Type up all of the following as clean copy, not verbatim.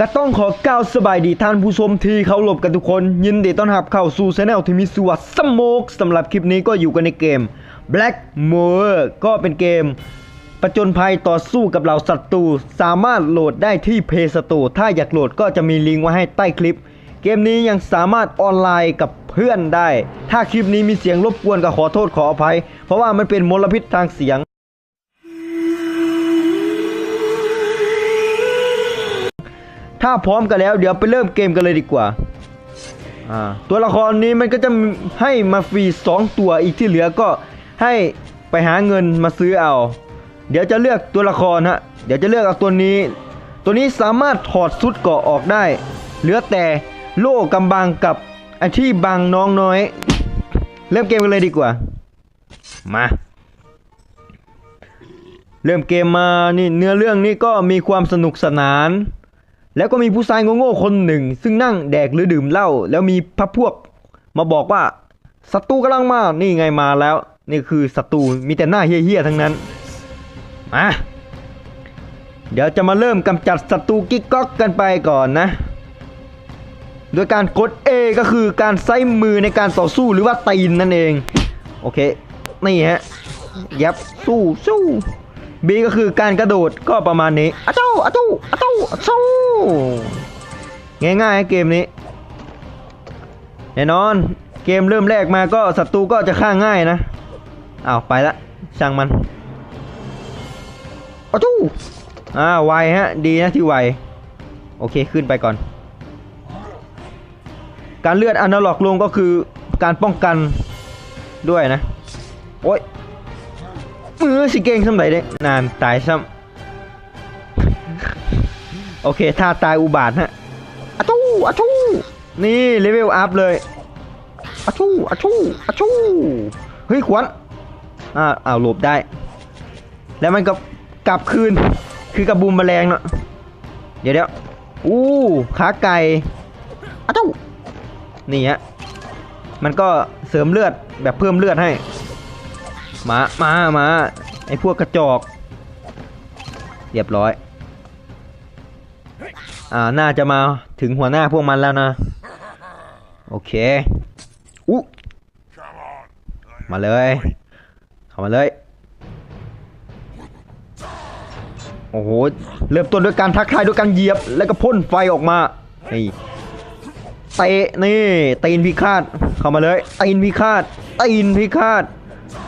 ก็ต้องขอก้าวสบายดีท่านผู้ชมที่เคารพกันทุกคนยินดีต้อนรับเข้าสู่ช่องที่มีชื่อว่าสโมกสำหรับคลิปนี้ก็อยู่กันในเกม Black Mirror ก็เป็นเกมประจนภัยต่อสู้กับเหล่าศัตรูสามารถโหลดได้ที่ Play Store ถ้าอยากโหลดก็จะมีลิงก์ไว้ให้ใต้คลิปเกมนี้ยังสามารถออนไลน์กับเพื่อนได้ถ้าคลิปนี้มีเสียงรบกวนก็ขอโทษขออภัยเพราะว่ามันเป็นมลพิษทางเสียงถ้าพร้อมกันแล้วเดี๋ยวไปเริ่มเกมกันเลยดีกว่าตัวละครนี้มันก็จะให้มาฟรี2ตัวอีกที่เหลือก็ให้ไปหาเงินมาซื้อเอาเดี๋ยวจะเลือกตัวละครฮะเดี๋ยวจะเลือกเอาตัวนี้สามารถถอดชุดเกราะออกได้เหลือแต่โล่กำบังกับไอที่บังน้องน้อยเริ่มเกมกันเลยดีกว่ามาเริ่มเกมมานี่เนื้อเรื่องนี้ก็มีความสนุกสนานแล้วก็มีผู้ชายโง่ๆคนหนึ่งซึ่งนั่งแดกหรือดื่มเหล้าแล้วมีพรรคพวกมาบอกว่าศัตรูกำลังมานี่ไงมาแล้วนี่คือศัตรูมีแต่หน้าเหี้ยๆทั้งนั้นมาเดี๋ยวจะมาเริ่มกำจัดศัตรูกิ๊กก๊อกกันไปก่อนนะโดยการกด A ก็คือการใช้มือในการต่อสู้หรือว่าตีนนั่นเองโอเคนี่ฮะยับสู้B ก็คือการกระโดดก็ประมาณนี้อะเจ้าง่ายๆเกมนี้แน่นอนเกมเริ่มแรกมาก็ศัตรูก็จะฆ่าง่ายนะอ้าวไปละช่างมันอะจู้ไวฮะดีนะที่ไวโอเคขึ้นไปก่อนการเลื่อนอนาล็อกลงก็คือการป้องกันด้วยนะโอ๊ยมือสิเก่งสมัยเด็กนานตายซ้ำโอเคถ้าตายอุบาทฮะอะชู้นี่เลเวลอัพเลยอะชู้เฮ้ยขวัญหลบได้แล้วมันก็กลับคืนคือกระบุมแมลงเนาะเดี๋ยวขาไก่อะชู้นี่ฮะมันก็เสริมเลือดแบบเพิ่มเลือดให้มาไอ้พวกกระจอกเรียบร้อยน่าจะมาถึงหัวหน้าพวกมันแล้วนะโอเคมาเลยเข้ามาเลยโอ้โหเริ่มต้นด้วยการทักทายด้วยการเหยียบแล้วก็พ่นไฟออกมานี่เตะนี่ตีนพิฆาตเข้ามาเลยตีนพิฆาต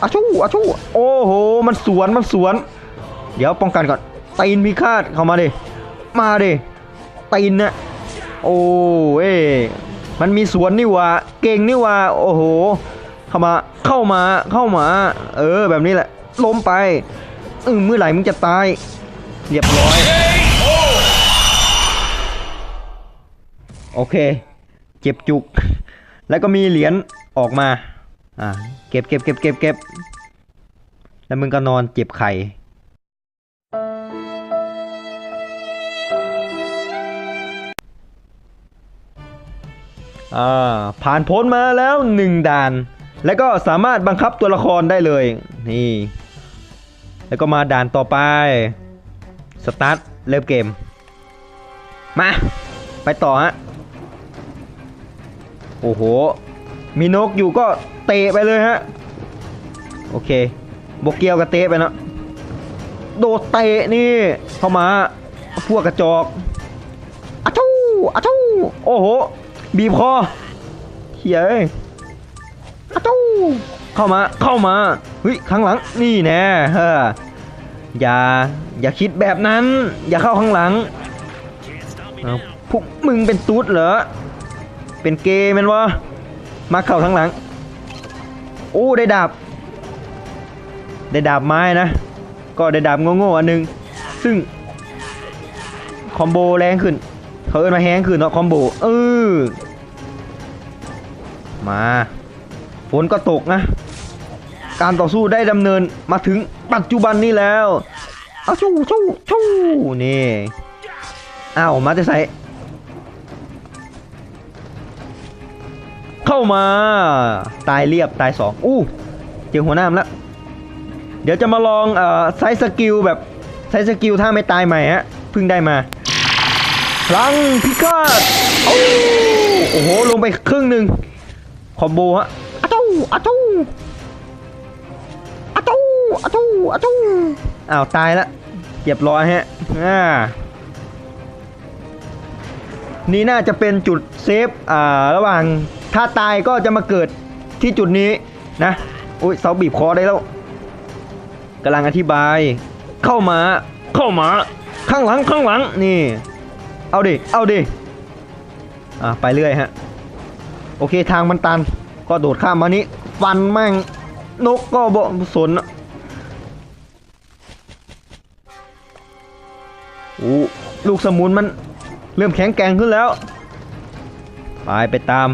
อะชู้โอ้โหมันสวนเดี๋ยวป้องกันก่อนตีนพิฆาตเข้ามาดิตีนนะโอ้มันมีสวนนี่วะเก่งนี่วะโอ้โหเข้ามาแบบนี้แหละล้มไปเมื่อไหร่มึงจะตายเรียบร้อยโอเคเจ็บจุกแล้วก็มีเหรียญออกมาเก็บแล้วมึงก็นอนเจ็บไข่ผ่านพ้นมาแล้ว1ด่านแล้วก็สามารถบังคับตัวละครได้เลยนี่แล้วก็มาด่านต่อไปสตาร์ทเริ่มเกมมาไปต่อฮะโอ้โหมีนกอยู่ก็เตะไปเลยฮะโอเคบกเกียวกับเตะไปเนาะโดดเตะนี่เข้ามาพวกกระจอกอะชู้โอ้โหบีบคอเฮ้ยอะชู้เข้ามาเฮ้ยข้างหลังนี่แน่อย่าคิดแบบนั้นอย่าเข้าข้างหลังพวกมึงเป็นตุ๊ดเหรอเป็นเกย์มันวะมาเข้าข้างหลังโอ้ได้ดาบไม้นะก็ได้ดาบโง่ๆอันนึงซึ่งคอมโบแรงขึ้นเขาเอิ้นมาแฮงขึ้นเนาะคอมโบมาฝนก็ตกนะการต่อสู้ได้ดำเนินมาถึงปัจจุบันนี้แล้วชู้นี่มาจะใส่เข้ามาตายเรียบตาย2เจอหัวหน้าแล้วเดี๋ยวจะมาลองใช้สกิลแบบใช้สกิลถ้าไม่ตายใหม่ฮะเพิ่งได้มา พลังพิฆาตโอ้โหลงไปครึ่งหนึ่งคอมโบฮะอะตู้อะตู้อะตู้อะตู้อะตู้อ้าวตายละเรียบร้อยฮะนี่น่าจะเป็นจุดเซฟระหว่างถ้าตายก็จะมาเกิดที่จุดนี้นะอุ้ยเสาบีบคอได้แล้วกำลังอธิบายเข้ามาข้างหลังนี่เอาดิไปเรื่อยฮะโอเคทางมันตันก็โดดข้ามมานี้ฟันแม่งนกก็บ่สนลูกสมุนมันเริ่มแข็งแกร่งขึ้นแล้วไปตาม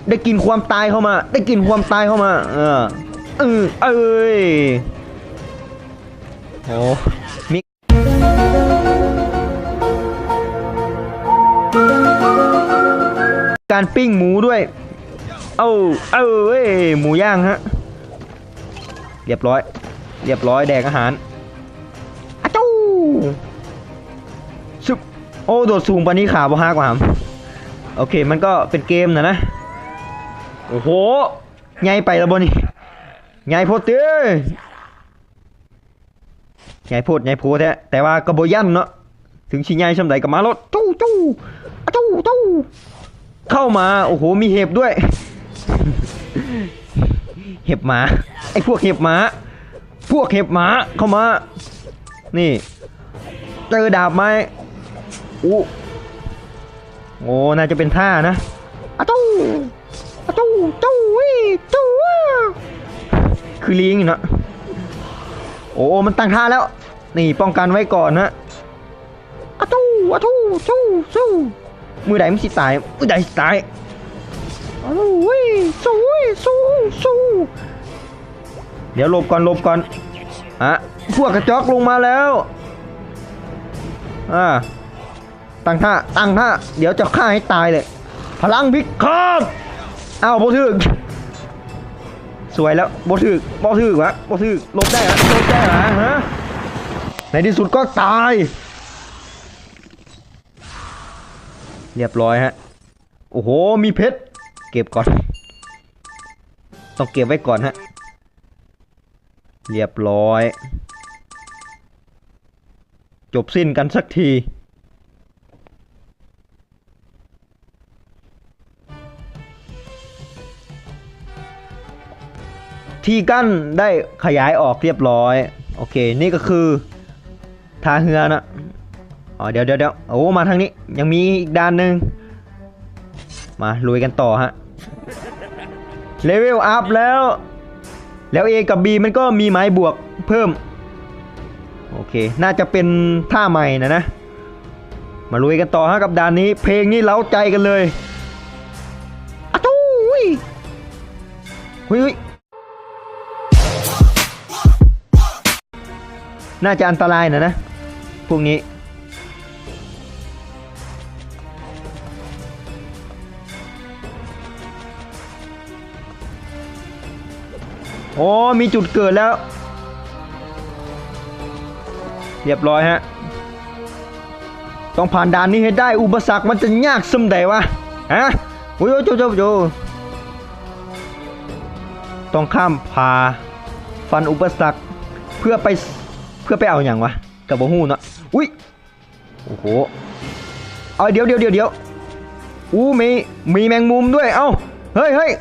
ได้กินความตายเข้ามาเอ้ยโอ้มีการปิ้งหมูด้วยเอ้ยหมูย่างฮะเรียบร้อยแดกอาหารอะจู้ชุบโอ้โดดสูงปานนี้ขาบ่ฮักกว่าโอเคมันก็เป็นเกมนะโอ้โหไงไปแล้วบนี่ไงโพดเต้ไงโพดแท้แต่ว่ากระโบยันเนาะถึงชิไงช่ำใดกับมารถจู้เข้ามาโอ้โหมีเห็บด้วยเห็บหมาไอ้พวกเห็บหมาเข้ามานี่เจอดาบไหมโอ้น่าจะเป็นท่านะอะตู้คือลิงอยู่นะโอ้มันตั้งท่าแล้วนี่ป้องกันไว้ก่อนนะอะตู้มือใดมันสิตายสู้เดี๋ยวหลบก่อนพวกกระจอกลงมาแล้วตั้งท่าเดี๋ยวจะฆ่าให้ตายเลยพลังพิฆาตอ้าวบ่ถึกสวยแล้วบ่ถึกวะลบได้เหรอฮะในที่สุดก็ตายเรียบร้อยฮะโอ้โหมีเพชรเก็บก่อนต้องเก็บไว้ก่อนฮะเรียบร้อยจบสิ้นกันสักทีที่กั้นได้ขยายออกเรียบร้อยโอเคนี่ก็คือทาเฮือนะเดี๋ยวโอ้มาทางนี้ยังมีอีกด้านหนึ่งมาลุยกันต่อฮะเลเวลอัพแล้ว A กับ B มันก็มีไม้บวกเพิ่มโอเคน่าจะเป็นท่าใหม่นะมาลุยกันต่อฮะกับด่านนี้เพลงนี้เล้าใจกันเลยอะตู้หุยน่าจะอันตรายนะพวกนี้โอ้มีจุดเกิดแล้วเรียบร้อยฮะต้องผ่านด่านนี้ให้ได้อุปสรรคมันจะยากซึ่งใดวะโอ้ยโจต้องข้ามพาฟันอุปสรรคเพื่อไปเอาอย่างวะกับบ่ฮู้เนาะอุ้ยโอ้โหเดี๋ยวมีแมงมุมด้วยเฮ้ย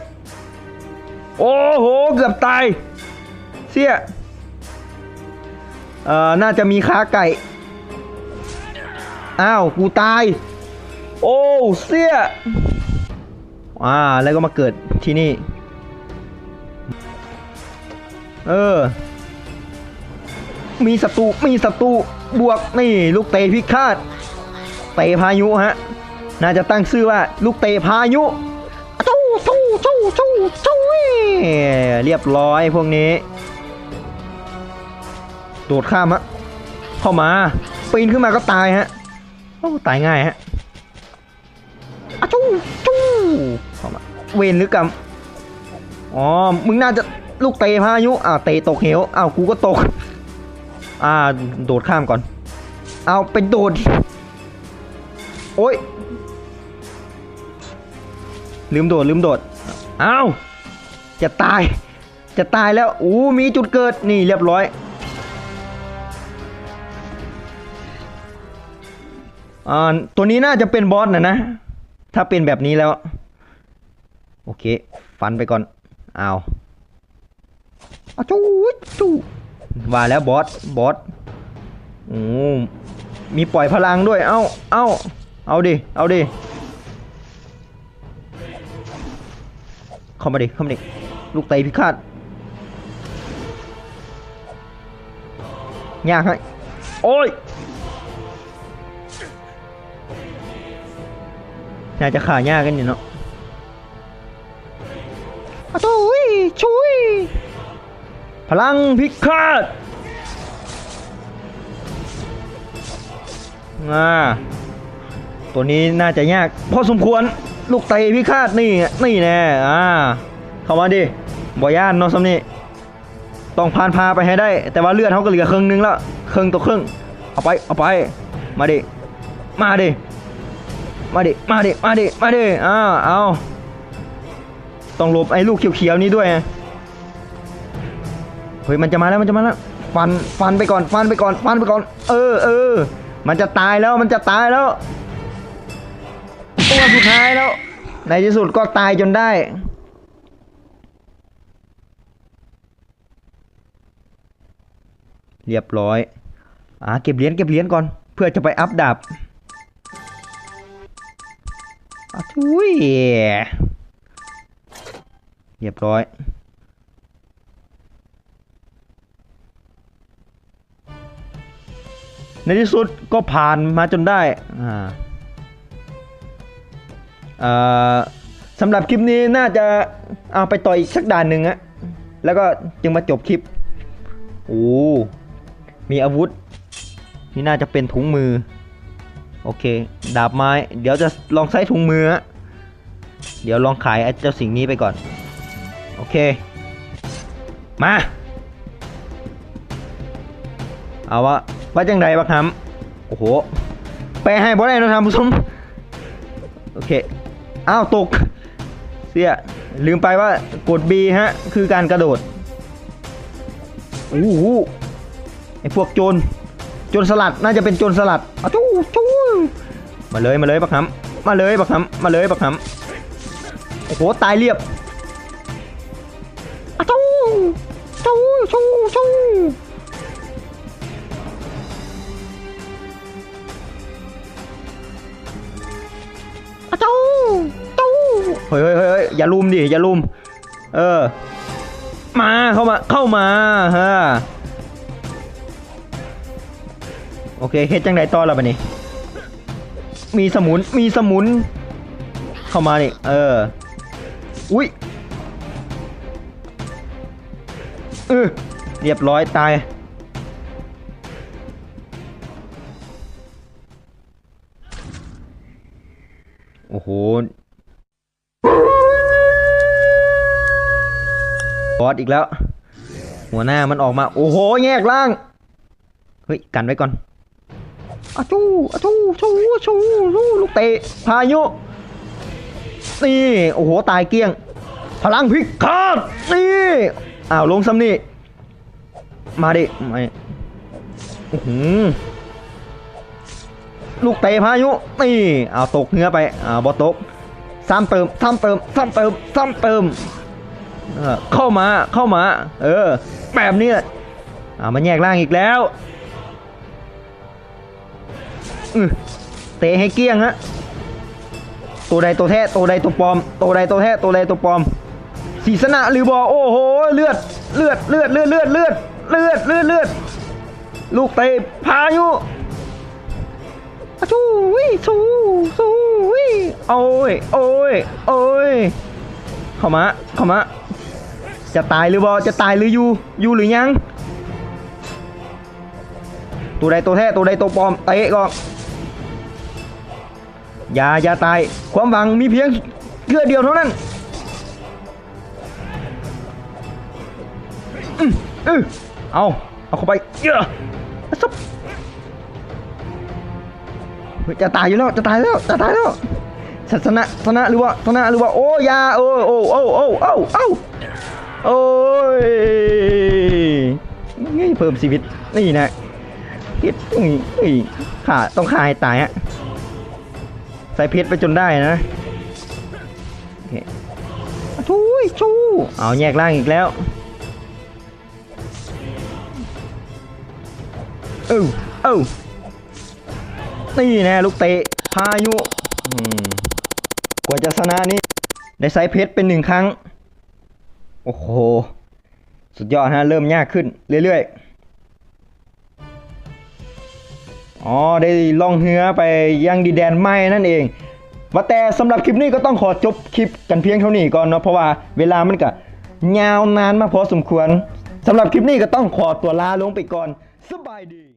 โอ้โหเกือบตายเสียน่าจะมีขาไก่กูตายโอ้เสียแล้วก็มาเกิดที่นี่มีศัตรูบวกนี่ลูกเตะพิฆาตเตะพายุฮะน่าจะตั้งชื่อว่าลูกเตะพายุเรียบร้อยพวกนี้โดดข้ามฮะเข้ามาปีนขึ้นมาก็ตายฮะตายง่ายฮะเข้ามาเวรหรือกรรมมึงน่าจะลูกเตะพายุเตะตกเหวกูก็ตกโดดข้ามก่อนเป็นโดด โอ้ยลืมโดดอ้าวจะตายแล้วมีจุดเกิดนี่เรียบร้อยตัวนี้น่าจะเป็นบอสนะถ้าเป็นแบบนี้แล้วโอเคฟันไปก่อนอ้าวจูว่าแล้วบอสมีปล่อยพลังด้วยเอาดิเข้ามาดิลูกไตพิฆาตยากให้โอ้ยน่าจะขายากกันอยู่เนาะช่วยพลังพิฆาตตัวนี้น่าจะยากพอสมควรลูกไตพิฆาตนี่แน่เข้ามาดิบ่ย่านเนาะซ้ำนี่ต้องพาไปให้ได้แต่ว่าเลือดเขาก็เหลือครึ่งนึงแล้วครึ่งต่อครึ่งเอาไปมาดิเอาต้องหลบไอ้ลูกเขียวๆนี้ด้วยเฮ้ยมันจะมาแล้วฟันไปก่อนมันจะตายแล้วตัวสุดท้ายแล้วในที่สุดก็ตายจนได้เรียบร้อยเก็บเหรียญก่อนเพื่อจะไปอัพดาบเรียบร้อยในที่สุดก็ผ่านมาจนได้สำหรับคลิปนี้น่าจะเอาไปต่ออีกสักด่านหนึ่งแล้วก็จึงมาจบคลิปมีอาวุธนี่น่าจะเป็นถุงมือโอเคดาบไม้เดี๋ยวจะลองใช้ถุงมือเดี๋ยวลองขายไอ้เจ้าสิ่งนี้ไปก่อนโอเคมาเอาว่าจังไรบ้างครับโอ้โหไปให้บอสได้นะท่านผู้ชมโอเคตกเสียลืมไปว่ากด B คือการกระโดดไอพวกโจรสลัดน่าจะเป็นโจรสลัดมาเลยบักหำมาเลยบักหำโอ้โหตายเรียบเฮ้ยอย่าลุมดิมาเข้ามาโอเคเฮ็ดจังไดต่อแล้วบัดนี้มีสมุนเข้ามานี่อุ้ยเรียบร้อยตายโอ้โหบอสอีกแล้วหัวหน้ามันออกมาโอ้โหแยกล่างเฮ้ยกันไว้ก่อนลูกเตะพายุนี่โอ้โหตายเกลี้ยงพลังพิฆาตนี่ลงซ้ำนี่มาดิลูกเตะพายุนี่ตกเนื้อไปบอตกซ้ำเติมเข้ามาแบบนี้มันแยกล่างอีกแล้วเตะให้เกี้ยงตัวใดตัวแท้ตัวใดตัวปลอมศีสนะหรือบอโอ้โหเลือดลูกเตะพายุโอ้ยเข้ามาจะตายหรือบอจะตายหรืออยู่หรือยังตัวใดตัวแท้ตัวใดตัวปลอมเตะก่อนอย่าตายความหวังมีเพียงเลือดเดียวเท่านั้นเอาเข้าไป เฮ้ยจะตายอยู่แล้วจะตายแล้วจะตายแล้วชนะหรือว่าโอ้ยาโอ้โอ้ยนี่เพิ่มชีวิตนี่นะพิษนี่ขาต้องฆ่าให้ตายฮะใส่เพชรไปจนได้นะโอเคชูเอาแยกล่างอีกแล้วนี่นะลูกเตะพายุกว่าจะชนะนี่ได้ไซส์เพชรเป็น1 ครั้งโอ้โหสุดยอดฮะเริ่มยากขึ้นเรื่อยๆอ๋อได้ล่องเรือไปยังดินแดนไหม้นั่นเองว่าแต่สำหรับคลิปนี้ก็ต้องขอจบคลิปกันเพียงเท่านี้ก่อนเนาะเพราะว่าเวลามันก็ยาวนานมาพอสมควรสำหรับคลิปนี้ก็ต้องขอตัวลาลงไปก่อนสบายดี